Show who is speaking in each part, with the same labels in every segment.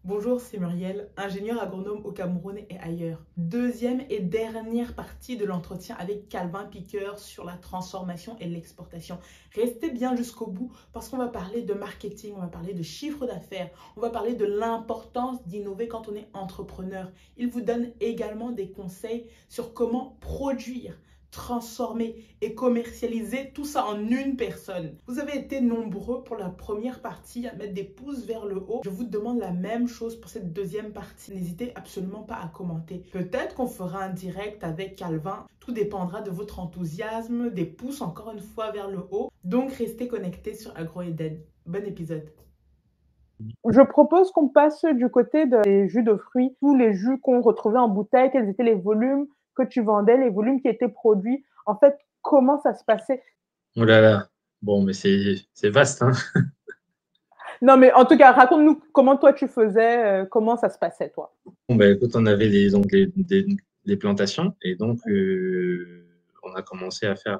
Speaker 1: Bonjour, c'est Muriel, ingénieure agronome au Cameroun et ailleurs. Deuxième et dernière partie de l'entretien avec Calvin Piqueur sur la transformation et l'exportation. Restez bien jusqu'au bout parce qu'on va parler de marketing, on va parler de chiffre d'affaires, on va parler de l'importance d'innover quand on est entrepreneur. Il vous donne également des conseils sur comment produire, transformer et commercialiser tout ça en une personne. Vous avez été nombreux pour la première partie à mettre des pouces vers le haut. Je vous demande la même chose pour cette deuxième partie. N'hésitez absolument pas à commenter. Peut-être qu'on fera un direct avec Calvin. Tout dépendra de votre enthousiasme, des pouces encore une fois vers le haut. Donc restez connectés sur AgroEden. Bon épisode.
Speaker 2: Je propose qu'on passe du côté des jus de fruits, tous les jus qu'on retrouvait en bouteille, quels étaient les volumes que tu vendais, les volumes qui étaient produits. En fait, comment ça se passait?
Speaker 3: Oh là là, bon, mais c'est vaste, hein.
Speaker 2: Non, mais en tout cas, raconte-nous comment toi tu faisais, comment ça se passait, toi.
Speaker 3: Bon, bah, écoute, on avait des plantations et donc on a commencé à faire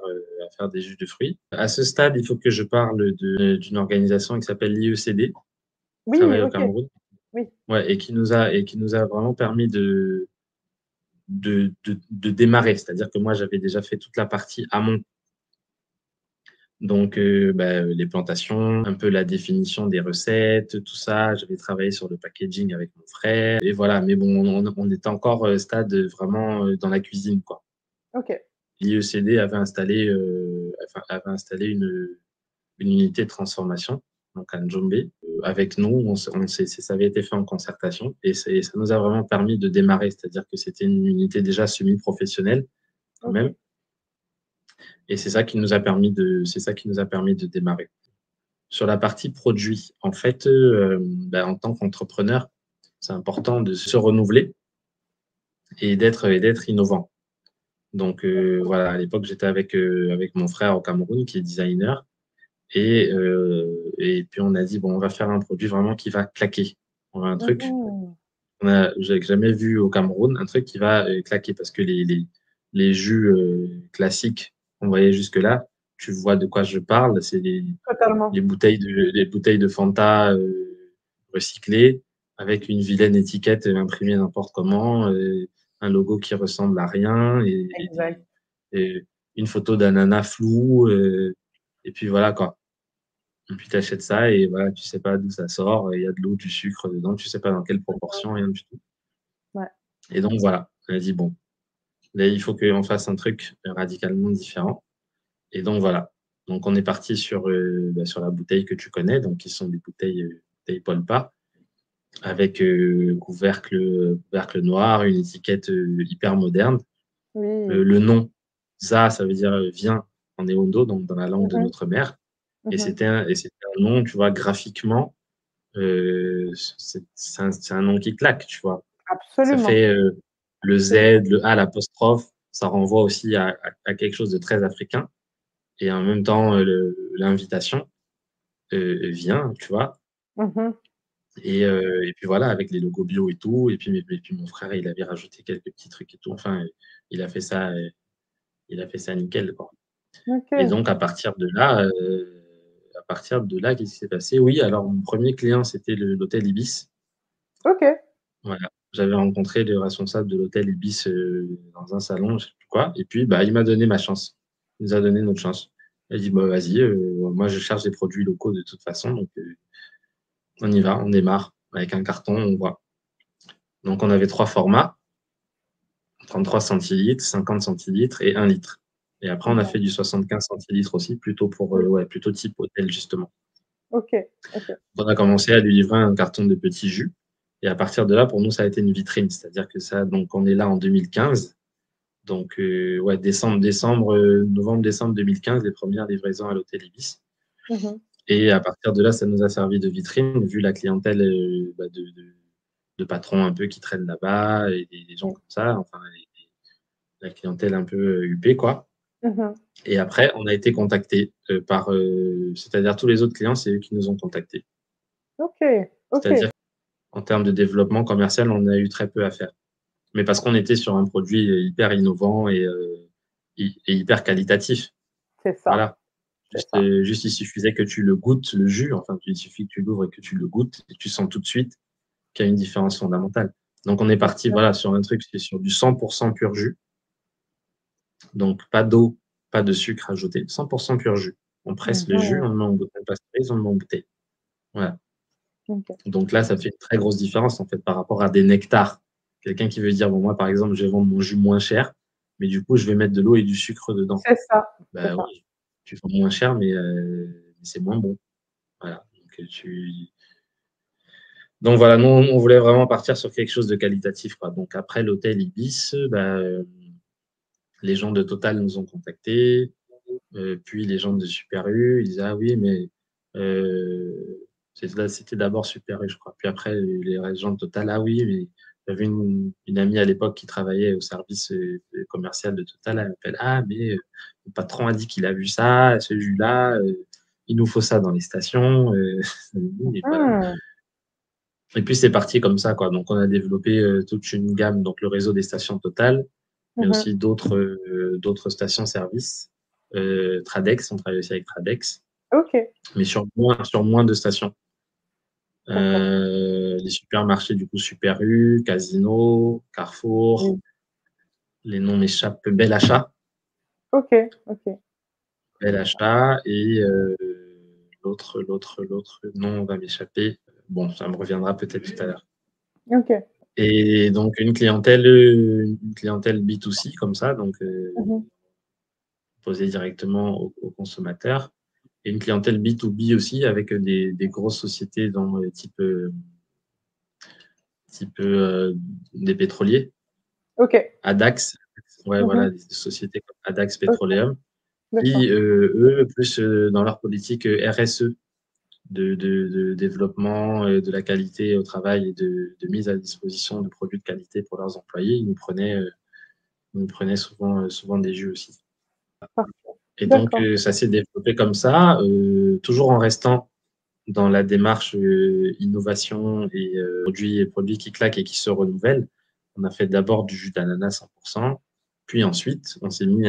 Speaker 3: des jus de fruits. À ce stade, il faut que je parle d'une organisation qui s'appelle l'IECD, qui
Speaker 2: Oui,
Speaker 3: travaille au
Speaker 2: ok.
Speaker 3: Cameroun,
Speaker 2: Oui.
Speaker 3: ouais, et qui nous a vraiment permis de démarrer. C'est-à-dire que moi, j'avais déjà fait toute la partie amont. Donc, les plantations, un peu la définition des recettes, tout ça. J'avais travaillé sur le packaging avec mon frère. Et voilà, mais bon, on était encore stade vraiment dans la cuisine, quoi.
Speaker 2: Ok.
Speaker 3: L'IECD avait installé une unité de transformation, donc à Njombe. Avec nous, ça avait été fait en concertation et ça nous a vraiment permis de démarrer. C'est-à-dire que c'était une unité déjà semi-professionnelle, quand
Speaker 2: Ok.
Speaker 3: même. Et c'est ça qui nous a permis de démarrer. Sur la partie produit, en fait, en tant qu'entrepreneur, c'est important de se renouveler et d'être innovant. Donc voilà, à l'époque, j'étais avec mon frère au Cameroun qui est designer et puis on a dit bon, on va faire un produit vraiment qui va claquer. On a un truc j'ai jamais vu au Cameroun, un truc qui va claquer parce que les jus classiques qu'on voyait jusque-là, tu vois de quoi je parle, c'est
Speaker 2: Totalement.
Speaker 3: les bouteilles de Fanta recyclées avec une vilaine étiquette imprimée n'importe comment, un logo qui ressemble à rien
Speaker 2: Exact.
Speaker 3: et une photo d'ananas flou et puis voilà quoi. Et puis tu achètes ça et voilà, tu sais pas d'où ça sort, il y a de l'eau, du sucre dedans, tu sais pas dans quelle proportion, rien du tout.
Speaker 2: Ouais.
Speaker 3: Et donc voilà, on a dit bon, là il faut qu'on fasse un truc radicalement différent. Et donc voilà. Donc on est parti sur la bouteille que tu connais, donc qui sont des bouteilles Polpa, avec couvercle noir, une étiquette hyper moderne.
Speaker 2: Oui.
Speaker 3: Le nom, ça veut dire vient en Ewondo, donc dans la langue de
Speaker 2: Mhm.
Speaker 3: notre mère. Et
Speaker 2: Mhm.
Speaker 3: c'était un nom, tu vois, graphiquement, c'est un nom qui claque, tu vois. Ça
Speaker 2: Absolument.
Speaker 3: fait le Z,
Speaker 2: Absolument.
Speaker 3: le A, l'apostrophe, ça renvoie aussi à quelque chose de très africain. Et en même temps, l'invitation vient, tu vois.
Speaker 2: Mhm.
Speaker 3: Et puis voilà, avec les logos bio et tout. Et puis mon frère, il avait rajouté quelques petits trucs et tout. Enfin, il a fait ça, il a fait ça nickel, quoi. Et
Speaker 2: Ok.
Speaker 3: donc, à partir de là, qu'est-ce qui s'est passé? Oui, alors mon premier client, c'était l'hôtel Ibis.
Speaker 2: Ok.
Speaker 3: Voilà. J'avais rencontré le responsable de l'hôtel Ibis dans un salon, je sais plus quoi. Et puis, il m'a donné ma chance. Il nous a donné notre chance. Il a dit, bah, vas-y, moi, je cherche des produits locaux de toute façon. Donc, on y va, on démarre avec un carton, on voit. Donc, on avait 3 formats, 33 centilitres, 50 centilitres et 1 litre. Et après, on a fait du 75 centilitres aussi, plutôt plutôt type hôtel, justement.
Speaker 2: Ok. Ok.
Speaker 3: On a commencé à lui livrer un carton de petits jus. Et à partir de là, pour nous, ça a été une vitrine. C'est-à-dire que ça, donc, on est là en 2015. Donc, novembre, décembre 2015, les premières livraisons à l'hôtel Ibis.
Speaker 2: Mhm.
Speaker 3: Et à partir de là, ça nous a servi de vitrine, vu la clientèle de patrons un peu qui traînent là-bas, et des gens comme ça, enfin, la clientèle un peu huppée, quoi.
Speaker 2: Mhm.
Speaker 3: Et après, on a été contacté c'est-à-dire tous les autres clients, c'est eux qui nous ont contactés.
Speaker 2: Ok. Ok.
Speaker 3: C'est-à-dire qu'en termes de développement commercial, on a eu très peu à faire. Mais parce qu'on était sur un produit hyper innovant et hyper qualitatif.
Speaker 2: C'est ça.
Speaker 3: Voilà.
Speaker 2: C'est ça.
Speaker 3: Il suffisait que tu le goûtes, le jus. Enfin, il suffit que tu l'ouvres et que tu le goûtes et tu sens tout de suite qu'il y a une différence fondamentale. Donc, on est parti voilà, sur un truc qui est sur du 100% pur jus. Donc, pas d'eau, pas de sucre ajouté, 100% pur jus. On presse le jus, on le met en bouteille pasteurisée, on le met en bouteille. Voilà.
Speaker 2: Ok.
Speaker 3: Donc là, ça fait une très grosse différence en fait par rapport à des nectars. Quelqu'un qui veut dire, bon, moi, par exemple, je vais vendre mon jus moins cher, mais du coup, je vais mettre de l'eau et du sucre dedans.
Speaker 2: C'est ça.
Speaker 3: Bah
Speaker 2: C'est ça.
Speaker 3: oui, tu vends moins cher, mais c'est moins bon. Voilà. Donc voilà, nous, on voulait vraiment partir sur quelque chose de qualitatif, quoi. Donc après l'hôtel Ibis, bah, les gens de Total nous ont contactés, puis les gens de Super U, ils disaient, ah oui, mais c'était d'abord Super U, je crois. Puis après, les gens de Total, ah oui, mais j'avais une amie à l'époque qui travaillait au service commercial de Total, elle m'appelle, ah, mais le patron a dit qu'il a vu ça, ce jus-là, il nous faut ça dans les stations. Et voilà. Et puis c'est parti comme ça, quoi. Donc on a développé toute une gamme, donc le réseau des stations Total, mais aussi d'autres stations-service. Tradex, on travaille aussi avec Tradex,
Speaker 2: Ok.
Speaker 3: mais sur moins de stations. Les supermarchés, du coup, Super U, Casino, Carrefour, les noms m'échappent, Bel Achat.
Speaker 2: Ok. Ok.
Speaker 3: Bel Achat et l'autre nom va m'échapper. Bon, ça me reviendra peut-être tout à l'heure.
Speaker 2: Ok.
Speaker 3: Et donc une clientèle B2C comme ça, donc posée directement aux consommateurs, et une clientèle B2B aussi avec des grosses sociétés dans type des pétroliers,
Speaker 2: Ok.
Speaker 3: Adax, ouais, voilà, des sociétés comme Adax
Speaker 2: Ok.
Speaker 3: Petroleum,
Speaker 2: D'accord.
Speaker 3: qui eux plus dans leur politique RSE de développement de la qualité au travail et de mise à disposition de produits de qualité pour leurs employés, ils nous prenaient souvent des jus aussi.
Speaker 2: Parfait.
Speaker 3: Et donc,
Speaker 2: D'accord.
Speaker 3: ça s'est développé comme ça, toujours en restant dans la démarche innovation et produits qui claquent et qui se renouvellent. On a fait d'abord du jus d'ananas 100%, puis ensuite, on s'est mis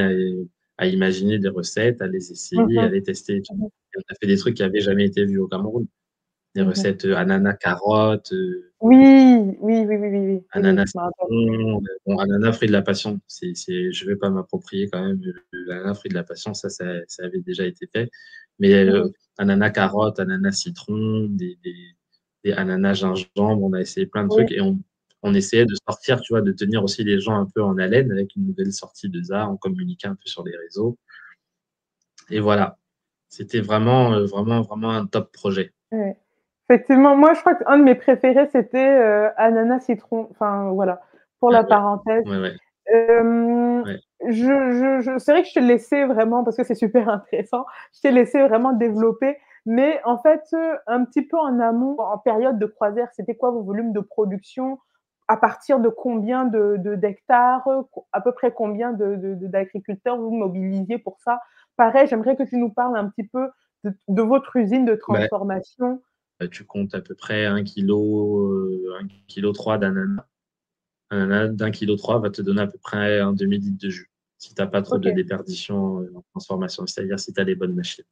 Speaker 3: à imaginer des recettes, à les essayer, à les tester. Et on a fait des trucs qui n'avaient jamais été vus au Cameroun. Des recettes ananas carottes,
Speaker 2: Oui, oui, oui, oui, oui, oui, oui,
Speaker 3: ananas
Speaker 2: je me rappelle.
Speaker 3: citron, bon, ananas fruit de la passion. Je vais pas m'approprier quand même l'ananas fruit de la passion, ça avait déjà été fait. Mais ananas carottes, ananas citron, des ananas gingembre, on a essayé plein de
Speaker 2: Oui,
Speaker 3: trucs et on essayait de sortir, tu vois, de tenir aussi les gens un peu en haleine avec une nouvelle sortie de ZAR, on communiquait un peu sur les réseaux. Et voilà, c'était vraiment, vraiment, vraiment un top projet.
Speaker 2: ouais. Effectivement, moi, je crois qu'un de mes préférés, c'était ananas citron. Enfin, voilà, pour
Speaker 3: Ah
Speaker 2: la
Speaker 3: ouais,
Speaker 2: parenthèse.
Speaker 3: ouais, ouais,
Speaker 2: Euh,
Speaker 3: ouais.
Speaker 2: c'est vrai que je t'ai laissé vraiment, parce que c'est super intéressant, je t'ai laissé vraiment développer. Mais en fait, un petit peu en amont, en période de croisière, c'était quoi vos volumes de production? À partir de combien d'hectares? À peu près combien d'agriculteurs vous mobilisiez pour ça? Pareil, j'aimerais que tu nous parles un petit peu de votre usine de
Speaker 3: Bah,
Speaker 2: transformation.
Speaker 3: tu comptes à peu près 1,3 kg d'ananas. Un ananas d'1,3 kg va te donner à peu près un demi-litre de jus, si tu n'as pas trop
Speaker 2: Ok,
Speaker 3: de déperdition en transformation, c'est-à-dire si tu as les bonnes machines.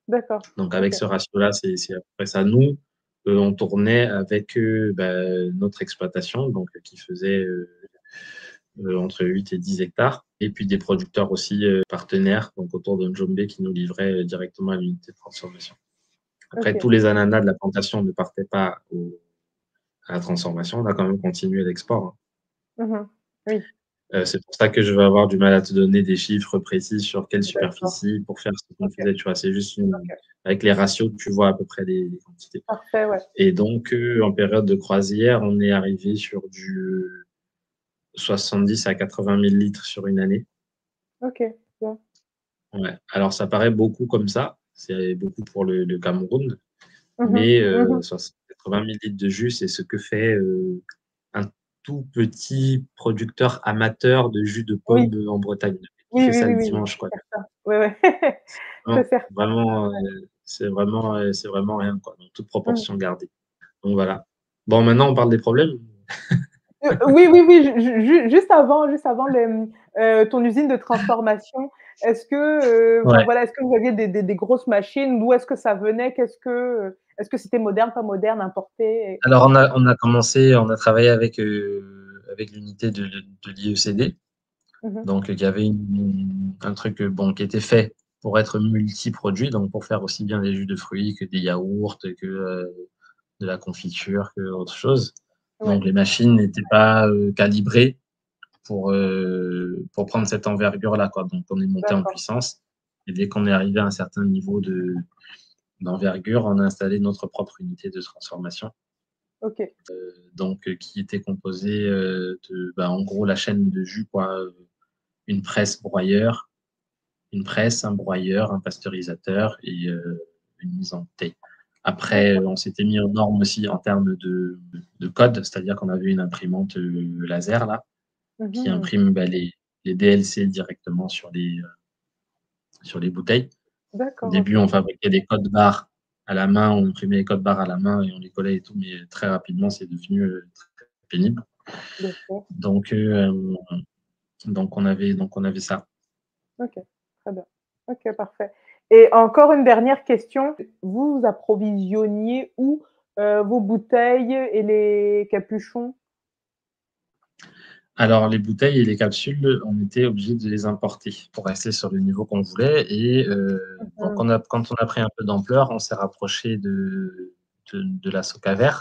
Speaker 2: d'accord.
Speaker 3: Donc avec
Speaker 2: Ok,
Speaker 3: ce ratio-là, c'est à peu près ça. Nous, on tournait avec notre exploitation, donc qui faisait entre 8 et 10 hectares, et puis des producteurs aussi partenaires, donc autour de Njombe, qui nous livraient directement à l'unité de transformation. Après, tous
Speaker 2: ok.
Speaker 3: les ananas de la plantation ne partaient pas à la transformation. On a quand même continué l'export.
Speaker 2: Mhm. Oui,
Speaker 3: C'est pour ça que je vais avoir du mal à te donner des chiffres précis sur quelle
Speaker 2: d'accord.
Speaker 3: superficie pour faire ce qu'on
Speaker 2: Ok,
Speaker 3: faisait. Tu vois, c'est juste
Speaker 2: ok.
Speaker 3: avec les ratios, tu vois à peu près les quantités.
Speaker 2: Parfait, ouais.
Speaker 3: Et donc, en période de croisière, on est arrivé sur du 70 à 80 000 litres sur une année.
Speaker 2: Ok, bien.
Speaker 3: Ouais. Alors, ça paraît beaucoup comme ça. C'est beaucoup pour le Cameroun.
Speaker 2: Mhm,
Speaker 3: Mais
Speaker 2: mhm.
Speaker 3: 80 000 litres de jus, c'est ce que fait un tout petit producteur amateur de jus de
Speaker 2: Oui,
Speaker 3: pomme en Bretagne. Il
Speaker 2: oui,
Speaker 3: fait
Speaker 2: oui,
Speaker 3: ça
Speaker 2: oui,
Speaker 3: le
Speaker 2: oui, oui,
Speaker 3: dimanche, quoi.
Speaker 2: c'est certain. Ouais, ouais.
Speaker 3: Vraiment,
Speaker 2: C'est certain.
Speaker 3: vraiment, c'est vraiment rien, quoi, dans toute
Speaker 2: Mm.
Speaker 3: proportion gardée. Donc voilà. Bon, maintenant, on parle des problèmes.
Speaker 2: Oui, oui, oui, juste avant ton usine de transformation, Est-ce que,
Speaker 3: Ouais.
Speaker 2: voilà, est-ce que vous aviez des grosses machines? D'où est-ce que ça venait? Est-ce que c'était moderne, pas moderne, importé?
Speaker 3: Alors, on a travaillé avec l'unité de l'IECD.
Speaker 2: Mmh.
Speaker 3: Donc, il y avait un truc bon, qui était fait pour être multi-produit, donc pour faire aussi bien des jus de fruits que des yaourts, que de la confiture, que autre chose.
Speaker 2: Ouais,
Speaker 3: Donc, les machines n'étaient pas calibrées pour prendre cette envergure-là, quoi. Donc, on est monté en
Speaker 2: d'accord.
Speaker 3: puissance. Et dès qu'on est arrivé à un certain niveau d'envergure, on a installé notre propre unité de transformation.
Speaker 2: OK.
Speaker 3: Donc, qui était composée en gros, la chaîne de jus, quoi. Une presse broyeur, une presse, un broyeur, un pasteurisateur et une mise en bouteille. Après,
Speaker 2: D'accord.
Speaker 3: on s'était mis aux normes aussi en termes de code, c'est-à-dire qu'on avait une imprimante laser là, qui
Speaker 2: Mmh.
Speaker 3: imprime les DLC directement sur les bouteilles. Au
Speaker 2: D'accord,
Speaker 3: début,
Speaker 2: OK.
Speaker 3: on fabriquait des codes barres à la main, on imprimait les codes barres à la main et on les collait et tout, mais très rapidement, c'est devenu très pénible.
Speaker 2: Bien sûr.
Speaker 3: Donc, donc on avait ça.
Speaker 2: OK, très bien. OK, parfait et encore une dernière question. Vous vous approvisionniez où, vos bouteilles et les capuchons?
Speaker 3: Alors, les bouteilles et les capsules, on était obligé de les importer pour rester sur le niveau qu'on voulait. Et donc,
Speaker 2: Mmh.
Speaker 3: quand on a pris un peu d'ampleur, on s'est rapproché de la Socaver.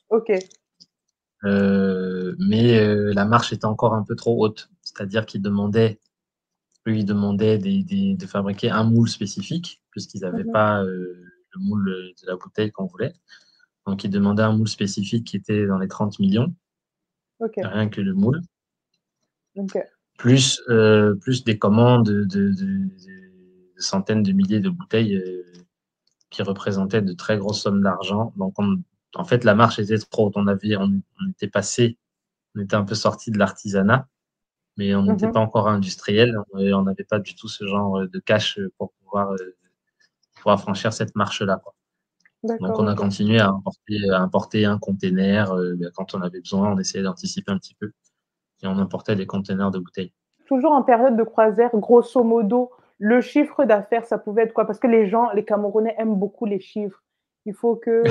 Speaker 2: OK.
Speaker 3: Mais la marche était encore un peu trop haute. C'est-à-dire eux, ils demandaient de fabriquer un moule spécifique, puisqu'ils n'avaient
Speaker 2: Mmh.
Speaker 3: pas le moule de la bouteille qu'on voulait. Donc, ils demandaient un moule spécifique qui était dans les 30 millions,
Speaker 2: OK.
Speaker 3: rien que le moule.
Speaker 2: OK.
Speaker 3: Plus des commandes de centaines de milliers de bouteilles qui représentaient de très grosses sommes d'argent. Donc, en fait, la marche était trop haute. On était passé, on était un peu sorti de l'artisanat, mais on n'était
Speaker 2: Mmh.
Speaker 3: pas encore industriel. On n'avait pas du tout ce genre de cash pour pouvoir franchir cette marche-là, quoi. Donc,
Speaker 2: D'accord,
Speaker 3: on a
Speaker 2: OK.
Speaker 3: continué à importer un container. Quand on avait besoin, on essayait d'anticiper un petit peu et on importait des containers de bouteilles.
Speaker 2: Toujours en période de croisière, grosso modo, le chiffre d'affaires, ça pouvait être quoi? Parce que les gens, les Camerounais aiment beaucoup les chiffres. Il faut que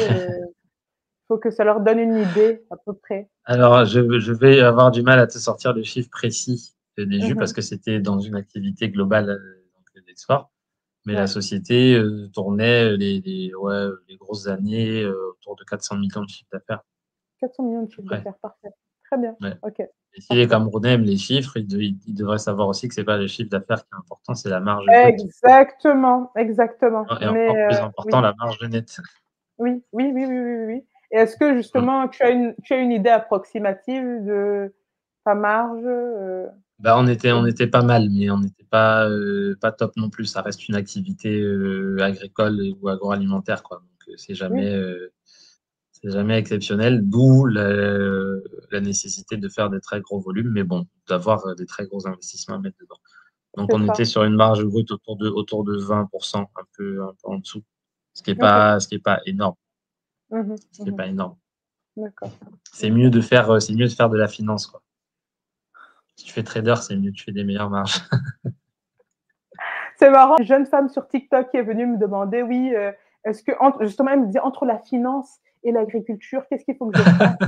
Speaker 2: ça leur donne une idée à peu près.
Speaker 3: Alors, je vais avoir du mal à te sortir le chiffre précis des jus parce
Speaker 2: Mmh.
Speaker 3: que c'était dans une activité globale donc d'export. Mais la
Speaker 2: Ouais,
Speaker 3: société tournait les grosses années autour de 400 millions de chiffre d'affaires, à
Speaker 2: 400 millions de
Speaker 3: peu
Speaker 2: chiffre
Speaker 3: près.
Speaker 2: d'affaires, parfait. Très bien,
Speaker 3: Ouais.
Speaker 2: OK,
Speaker 3: Et si les
Speaker 2: parfait.
Speaker 3: Camerounais aiment les chiffres, ils devraient savoir aussi que c'est pas le chiffre d'affaires qui est important, c'est la marge brute.
Speaker 2: Exactement, exactement.
Speaker 3: Et
Speaker 2: Mais
Speaker 3: encore plus
Speaker 2: oui,
Speaker 3: important, la marge nette.
Speaker 2: oui, oui, oui, oui, oui, oui, oui. Et est-ce que
Speaker 3: Mm.
Speaker 2: justement tu as une idée approximative de ta marge,
Speaker 3: Bah, on était pas mal, mais on n'était pas top non plus. Ça reste une activité agricole ou agroalimentaire, quoi. Donc,
Speaker 2: oui,
Speaker 3: c'est jamais exceptionnel, d'où la nécessité de faire des très gros volumes, mais bon, d'avoir des très gros investissements à mettre dedans. Donc,
Speaker 2: c'est
Speaker 3: on était
Speaker 2: ça.
Speaker 3: sur une marge brute autour de 20%, un peu en dessous,
Speaker 2: OK.
Speaker 3: ce qui est pas énorme,
Speaker 2: Mmh mh.
Speaker 3: ce qui est pas énorme.
Speaker 2: D'accord.
Speaker 3: C'est
Speaker 2: OK.
Speaker 3: mieux c'est mieux de faire de la finance, quoi. Si tu fais trader, c'est mieux, tu fais des meilleures marges.
Speaker 2: C'est marrant, une jeune femme sur TikTok qui est venue me demander: «Oui, est-ce que» entre justement, elle me disait: «Entre la finance et l'agriculture, qu'est-ce qu'il faut que je fasse?»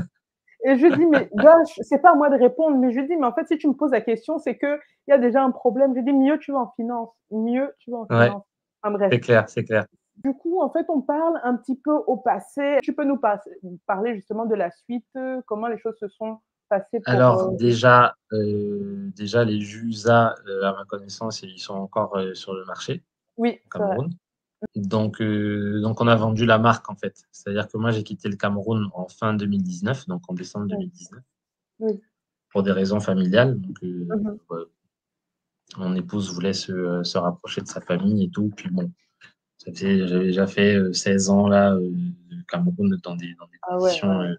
Speaker 2: Et je lui dis: «Mais gosh, c'est pas à moi de répondre», mais je lui dis: «Mais en fait, si tu me poses la question, c'est qu'il y a déjà un problème». Je lui dis: «Mieux tu vas en finance, mieux tu vas en
Speaker 3: Ouais,
Speaker 2: finance». Enfin bref.
Speaker 3: c'est clair, c'est clair.
Speaker 2: Du coup, en fait, on parle un petit peu au passé. Tu peux nous parler justement de la suite, comment les choses se sont passées pour,
Speaker 3: Alors déjà les JUSA, à ma connaissance, ils sont encore sur le marché
Speaker 2: oui,
Speaker 3: au
Speaker 2: c'est vrai.
Speaker 3: Cameroun. Donc on a vendu la marque en fait. C'est-à-dire que moi j'ai quitté le Cameroun en fin 2019, donc en décembre
Speaker 2: Oui,
Speaker 3: 2019,
Speaker 2: oui.
Speaker 3: pour des raisons familiales. Donc
Speaker 2: Mmh mh.
Speaker 3: ouais, mon épouse voulait se rapprocher de sa famille et tout. Puis bon, j'avais déjà fait 16 ans là au Cameroun dans des
Speaker 2: Ah ouais, ouais,
Speaker 3: conditions
Speaker 2: ouais.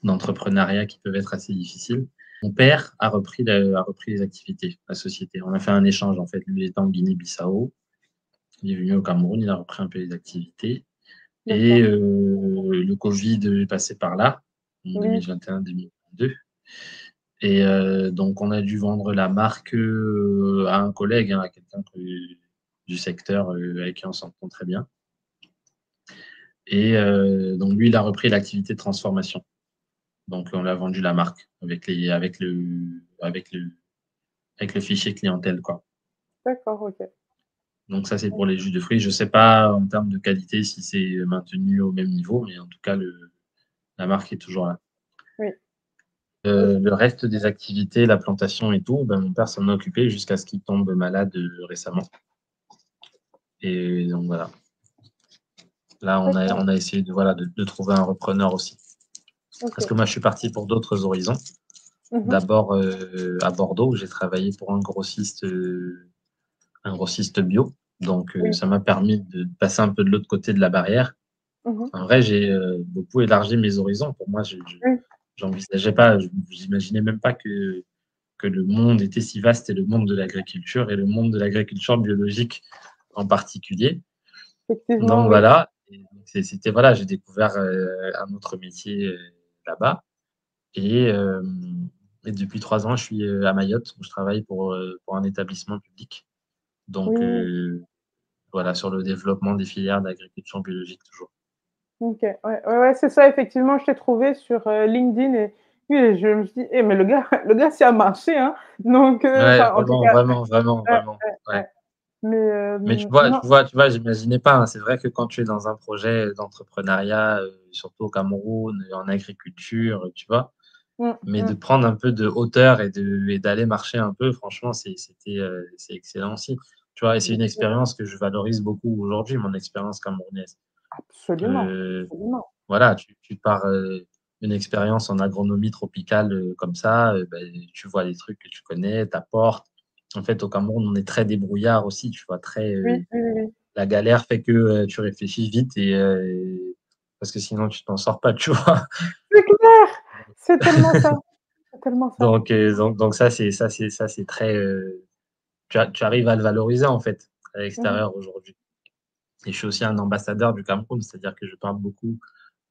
Speaker 3: d'entrepreneuriat qui peuvent être assez difficiles. Mon père a repris les activités, la société. On a fait un échange, en fait. Lui il était en Guinée-Bissau. Il est venu au Cameroun, il a repris un peu les activités. Et
Speaker 2: D'accord.
Speaker 3: le Covid est passé par là, en
Speaker 2: Oui,
Speaker 3: 2021-2022. Et donc, on a dû vendre la marque à un collègue, hein, à quelqu'un du secteur avec qui on s'entend très bien. Et donc, lui, il a repris l'activité de transformation. Donc, on l'a vendu la marque avec le fichier clientèle, quoi.
Speaker 2: D'accord, ok.
Speaker 3: Donc, ça, c'est pour les jus de fruits. Je ne sais pas en termes de qualité si c'est maintenu au même niveau, mais en tout cas, la marque est toujours là.
Speaker 2: Oui.
Speaker 3: Le reste des activités, la plantation et tout, ben, mon père s'en a occupé jusqu'à ce qu'il tombe malade récemment. Et donc, voilà. Là, on a essayé de trouver un repreneur aussi.
Speaker 2: Ok.
Speaker 3: Parce que moi, je suis parti pour d'autres horizons.
Speaker 2: Mhm.
Speaker 3: D'abord, à Bordeaux, où j'ai travaillé pour un grossiste bio. Donc,
Speaker 2: Oui.
Speaker 3: ça m'a permis de passer un peu de l'autre côté de la barrière.
Speaker 2: Mhm.
Speaker 3: En vrai, j'ai beaucoup élargi mes horizons. Pour moi,
Speaker 2: Oui.
Speaker 3: j'envisageais pas, j'imaginais même pas que le monde était si vaste et le monde de l'agriculture et le monde de l'agriculture biologique en particulier.
Speaker 2: Effectivement,
Speaker 3: Donc
Speaker 2: oui.
Speaker 3: voilà, c'était voilà, j'ai découvert un autre métier là-bas et, depuis 3 ans, je suis à Mayotte où je travaille pour un établissement public. Donc
Speaker 2: Oui.
Speaker 3: voilà, sur le développement des filières d'agriculture biologique toujours.
Speaker 2: Ok. Ouais, c'est ça, effectivement, je t'ai trouvé sur LinkedIn et, oui, et je me suis dit, mais le gars, c'est un marché, hein. Donc,
Speaker 3: Ouais,
Speaker 2: enfin, en tout
Speaker 3: vraiment,
Speaker 2: cas,
Speaker 3: vraiment, vraiment,
Speaker 2: ouais,
Speaker 3: vraiment. Ouais.
Speaker 2: ouais. Mais
Speaker 3: Mais tu
Speaker 2: non,
Speaker 3: vois, j'imaginais pas, hein. C'est vrai que quand tu es dans un projet d'entrepreneuriat, surtout au Cameroun, en agriculture, tu vois,
Speaker 2: mm,
Speaker 3: mais de
Speaker 2: mm,
Speaker 3: prendre un peu de hauteur et d'aller marcher un peu, franchement, c'est excellent aussi. Tu vois, et c'est une expérience que je valorise beaucoup aujourd'hui, mon expérience camerounaise.
Speaker 2: absolument,
Speaker 3: Euh,
Speaker 2: absolument.
Speaker 3: voilà, tu pars une expérience en agronomie tropicale comme ça, ben, tu vois des trucs que tu connais, t'apportes. En fait, au Cameroun, on est très débrouillard aussi, tu vois, très.
Speaker 2: Oui, oui, oui, oui.
Speaker 3: La galère fait que tu réfléchis vite parce que sinon tu t'en sors pas, tu vois.
Speaker 2: C'est clair, c'est tellement ça, c'est tellement ça.
Speaker 3: Donc ça c'est très. Tu arrives à le valoriser en fait à
Speaker 2: Mhm.
Speaker 3: l'extérieur aujourd'hui. Et je suis aussi un ambassadeur du Cameroun, c'est-à-dire que je parle beaucoup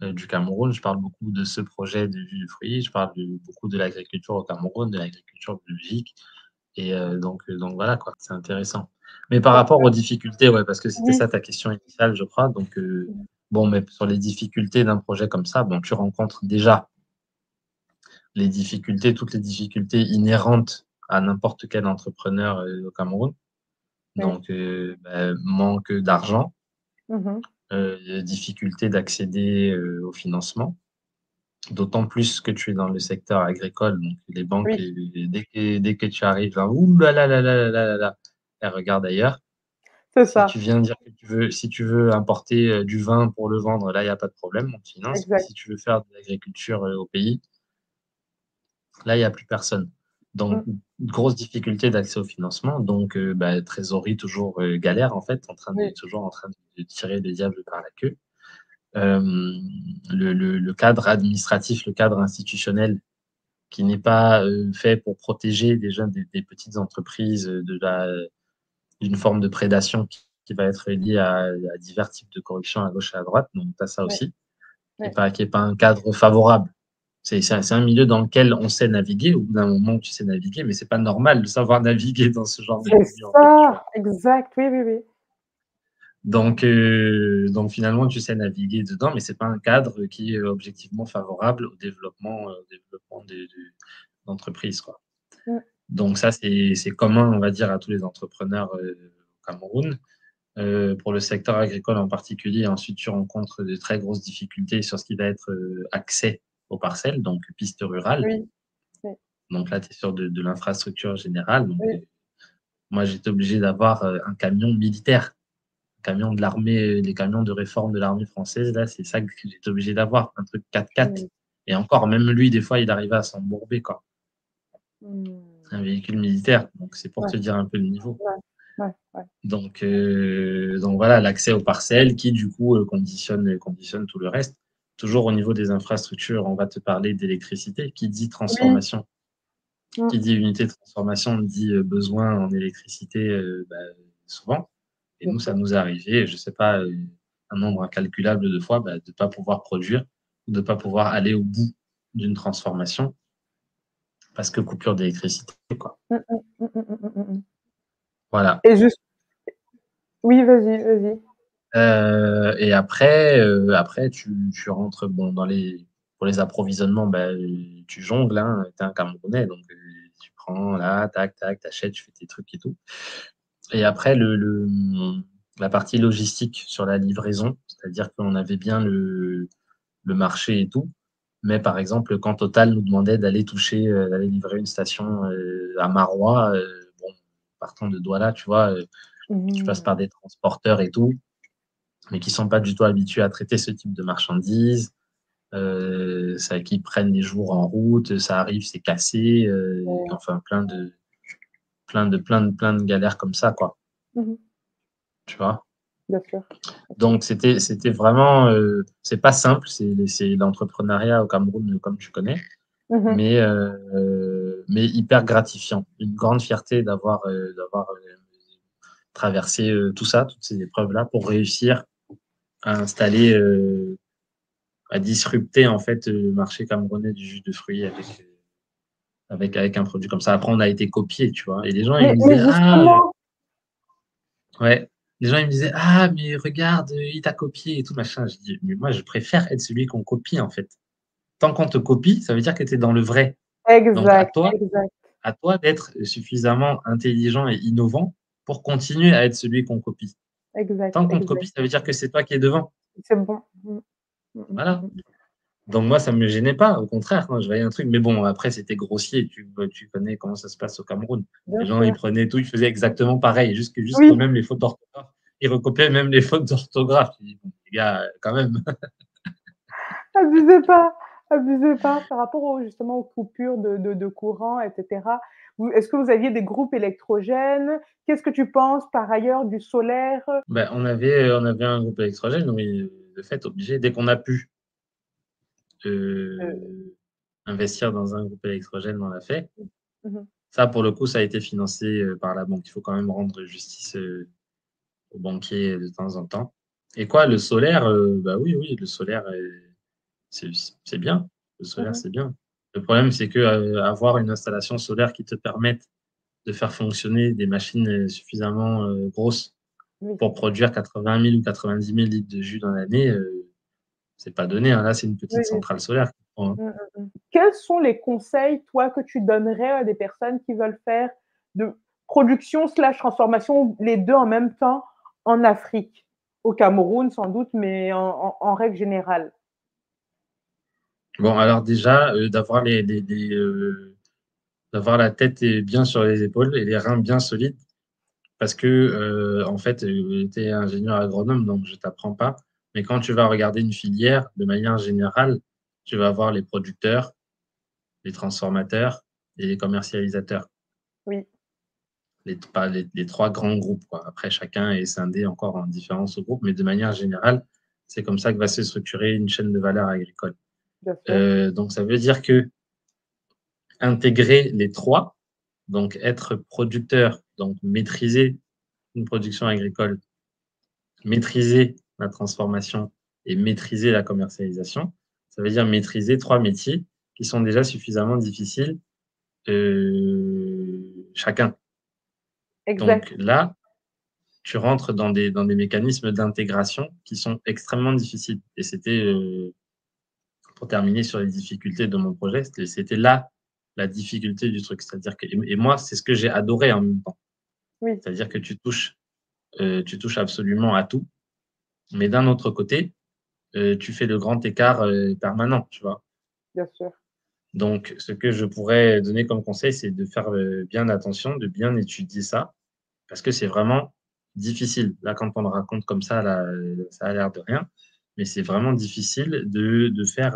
Speaker 3: du Cameroun, je parle beaucoup de ce projet de jus de fruits, je parle beaucoup de l'agriculture au Cameroun, de l'agriculture biologique. Et donc voilà quoi, c'est intéressant. Mais par rapport aux difficultés, ouais, parce que c'était
Speaker 2: Oui.
Speaker 3: ça ta question initiale, je crois. Donc
Speaker 2: Mhm.
Speaker 3: bon, mais sur les difficultés d'un projet comme ça, bon, tu rencontres déjà les difficultés, toutes les difficultés inhérentes à n'importe quel entrepreneur au Cameroun.
Speaker 2: Oui.
Speaker 3: Donc manque d'argent,
Speaker 2: Mhm.
Speaker 3: difficulté d'accéder au financement. D'autant plus que tu es dans le secteur agricole, donc les banques,
Speaker 2: Oui,
Speaker 3: dès que tu arrives là, ouh là là là là là là là, elles regardent ailleurs.
Speaker 2: c'est
Speaker 3: Si tu
Speaker 2: ça,
Speaker 3: viens dire que si tu veux importer du vin pour le vendre, là, il n'y a pas de problème, on te finance. Mais
Speaker 2: exact.
Speaker 3: si tu veux faire de l'agriculture au pays, là, il n'y a plus personne. Donc,
Speaker 2: Mm.
Speaker 3: une grosse difficulté d'accès au financement. Donc, trésorerie toujours galère, en fait,
Speaker 2: Oui,
Speaker 3: toujours en train de tirer le diable par la queue. Euh, le cadre administratif, le cadre institutionnel qui n'est pas fait pour protéger déjà des petites entreprises d'une forme de prédation qui va être liée à divers types de corruption à gauche et à droite. Donc, tu as ça
Speaker 2: oui,
Speaker 3: aussi,
Speaker 2: oui.
Speaker 3: qui est pas un cadre favorable. C'est un milieu dans lequel on sait naviguer. Au bout d'un moment, tu sais naviguer, mais c'est pas normal de savoir naviguer dans ce genre de
Speaker 2: C'est
Speaker 3: milieu, en fait, tu
Speaker 2: ça,
Speaker 3: vois.
Speaker 2: exact, oui, oui, oui.
Speaker 3: Donc finalement, tu sais naviguer dedans, mais c'est pas un cadre qui est objectivement favorable au développement d'entreprises, quoi.
Speaker 2: Mm.
Speaker 3: Donc ça, c'est commun, on va dire, à tous les entrepreneurs au Cameroun. Pour le secteur agricole en particulier, ensuite, tu rencontres de très grosses difficultés sur ce qui va être accès aux parcelles, donc pistes rurales.
Speaker 2: Oui, oui,
Speaker 3: Donc là, tu es sur de l'infrastructure générale. Donc,
Speaker 2: oui.
Speaker 3: moi, j'étais obligé d'avoir un camion militaire, un camion de l'armée, les camions de réforme de l'armée française. Là, c'est ça que j'étais obligé d'avoir, un truc 4x4.
Speaker 2: Mm.
Speaker 3: Et encore, même lui, des fois, il arrivait à s'embourber, quoi.
Speaker 2: Mm.
Speaker 3: C'est un véhicule militaire, donc c'est pour
Speaker 2: Ouais,
Speaker 3: te dire un peu le niveau.
Speaker 2: ouais, ouais, ouais.
Speaker 3: Donc voilà, l'accès aux parcelles qui, du coup, conditionne tout le reste. Toujours au niveau des infrastructures, on va te parler d'électricité. Qui dit
Speaker 2: Oui,
Speaker 3: transformation,
Speaker 2: mm.
Speaker 3: qui dit unité de transformation, dit besoin en électricité souvent. Et
Speaker 2: Bien
Speaker 3: nous, ça
Speaker 2: sûr.
Speaker 3: nous est arrivé, je ne sais pas, un nombre incalculable de fois, de ne pas pouvoir produire, de ne pas pouvoir aller au bout d'une transformation parce que coupure d'électricité, quoi.
Speaker 2: Mm, mm, mm, mm, mm, mm, mm.
Speaker 3: Voilà.
Speaker 2: Et juste, oui, vas-y, vas-y.
Speaker 3: Et après tu rentres bon, pour les approvisionnements, tu jongles, hein, tu es un Camerounais, donc tu prends là, tac, tac, t'achètes, tu fais tes trucs et tout. Et après, la partie logistique sur la livraison, c'est-à-dire qu'on avait bien le marché et tout. Mais par exemple, quand Total nous demandait d'aller d'aller livrer une station à Marois, bon, partant de Douala, tu vois, tu passes par des transporteurs et tout, mais qui sont pas du tout habitués à traiter ce type de marchandises. Qui prennent des jours en route, ça arrive, c'est cassé,
Speaker 2: Ouais.
Speaker 3: enfin plein de galères comme ça, quoi.
Speaker 2: Mhm.
Speaker 3: Tu vois.
Speaker 2: Bien sûr.
Speaker 3: Donc c'était vraiment, c'est pas simple, c'est l'entrepreneuriat au Cameroun comme tu connais,
Speaker 2: Mhm.
Speaker 3: mais hyper gratifiant. Une grande fierté d'avoir traversé tout ça, toutes ces épreuves-là pour réussir à installer, à disrupter en fait le marché camerounais du jus de fruits avec un produit comme ça. Après, on a été copié, tu vois. Et les gens, ils me
Speaker 2: Mais
Speaker 3: disaient, ah,
Speaker 2: justement,
Speaker 3: ouais. Les gens, ils me disaient, ah, mais regarde, il t'a copié et tout, machin. Je dis, mais moi, je préfère être celui qu'on copie, en fait. Tant qu'on te copie, ça veut dire que tu es dans le vrai. Donc,
Speaker 2: exact, exact,
Speaker 3: à toi d'être suffisamment intelligent et innovant pour continuer à être celui qu'on copie.
Speaker 2: exact,
Speaker 3: Tant qu'on te
Speaker 2: exact.
Speaker 3: copie, ça veut dire que c'est toi qui es devant.
Speaker 2: C'est bon. Mm, mm, mm,
Speaker 3: Voilà.
Speaker 2: mm.
Speaker 3: Donc, moi, ça ne me gênait pas. Au contraire, quand je voyais un truc. Mais bon, après, c'était grossier. Tu connais comment ça se passe au Cameroun.
Speaker 2: Bien
Speaker 3: Les gens, ils
Speaker 2: sûr.
Speaker 3: prenaient tout, ils faisaient exactement pareil. Jusqu'aux
Speaker 2: Oui,
Speaker 3: même les fautes d'orthographe. Ils recopiaient même les fautes d'orthographe. Je dis, bon, les gars, quand même.
Speaker 2: abusez pas, abusez pas par rapport justement aux coupures de courant, etc. Est-ce que vous aviez des groupes électrogènes? Qu'est-ce que tu penses par ailleurs du solaire?
Speaker 3: Ben, on avait un groupe électrogène, donc de fait, obligé, dès qu'on a pu
Speaker 2: Euh,
Speaker 3: investir dans un groupe électrogène, on l'a fait.
Speaker 2: mhm,
Speaker 3: Ça, pour le coup, ça a été financé par la banque. Il faut quand même rendre justice aux banquiers de temps en temps. Et quoi, le solaire, bah oui, oui, le solaire, c'est c'est bien. Le solaire,
Speaker 2: mhm.
Speaker 3: c'est bien. Le problème, c'est que avoir une installation solaire qui te permette de faire fonctionner des machines suffisamment grosses
Speaker 2: Oui.
Speaker 3: pour produire 80 000 ou 90 000 litres de jus dans l'année, c'est pas donné, hein. Là, c'est une
Speaker 2: Oui,
Speaker 3: petite
Speaker 2: oui,
Speaker 3: centrale solaire qui prend, hein.
Speaker 2: mmh, mmh mh. Quels sont les conseils, toi, que tu donnerais à des personnes qui veulent faire de production/transformation, les 2 en même temps, en Afrique? Au Cameroun sans doute, mais en règle générale?
Speaker 3: Bon, alors déjà, d'avoir la tête bien sur les épaules et les reins bien solides, parce que en fait, tu es ingénieur agronome, donc je t'apprends pas. Mais quand tu vas regarder une filière, de manière générale, tu vas avoir les producteurs, les transformateurs et les commercialisateurs.
Speaker 2: Oui,
Speaker 3: Les trois grands groupes, quoi. Après, chacun est scindé encore en différents sous-groupes, mais de manière générale, c'est comme ça que va se structurer une chaîne de valeur agricole.
Speaker 2: bien sûr.
Speaker 3: Donc, ça veut dire que intégrer les trois, donc être producteur, donc maîtriser une production agricole, maîtriser la transformation et maîtriser la commercialisation, ça veut dire maîtriser trois métiers qui sont déjà suffisamment difficiles chacun.
Speaker 2: Exact.
Speaker 3: Donc là, tu rentres dans des mécanismes d'intégration qui sont extrêmement difficiles. Et c'était, pour terminer sur les difficultés de mon projet, c'était là la difficulté du truc. C'est-à-dire que, et moi, c'est ce que j'ai adoré en même temps.
Speaker 2: Oui,
Speaker 3: C'est-à-dire que tu touches absolument à tout. Mais d'un autre côté, tu fais le grand écart permanent, tu vois.
Speaker 2: bien sûr.
Speaker 3: Donc, ce que je pourrais donner comme conseil, c'est de faire bien attention, de bien étudier ça, parce que c'est vraiment difficile. Là, quand on le raconte comme ça, là, ça a l'air de rien, mais c'est vraiment difficile de faire,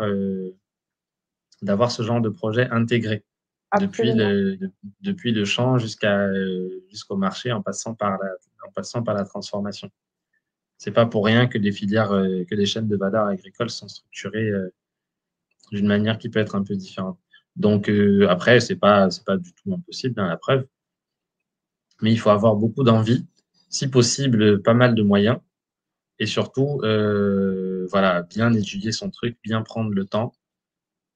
Speaker 3: d'avoir ce genre de projet intégré
Speaker 2: Absolument.
Speaker 3: depuis le champ jusqu'au marché en passant par la transformation. C'est pas pour rien que les filières, que les chaînes de valeur agricoles sont structurées d'une manière qui peut être un peu différente. Donc après, c'est pas du tout impossible, hein, la preuve, mais il faut avoir beaucoup d'envie, si possible, pas mal de moyens, et surtout, voilà, bien étudier son truc, bien prendre le temps,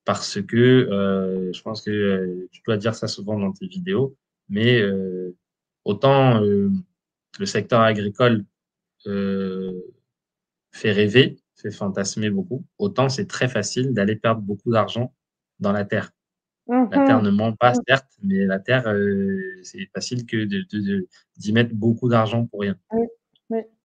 Speaker 3: parce que je pense que tu dois dire ça souvent dans tes vidéos, mais autant le secteur agricole euh, fait rêver, fait fantasmer beaucoup, autant c'est très facile d'aller perdre beaucoup d'argent dans la terre. La terre
Speaker 2: Mhm.
Speaker 3: ne ment pas, certes, mais la terre, c'est facile que d'y mettre beaucoup d'argent pour rien.
Speaker 2: Oui, oui.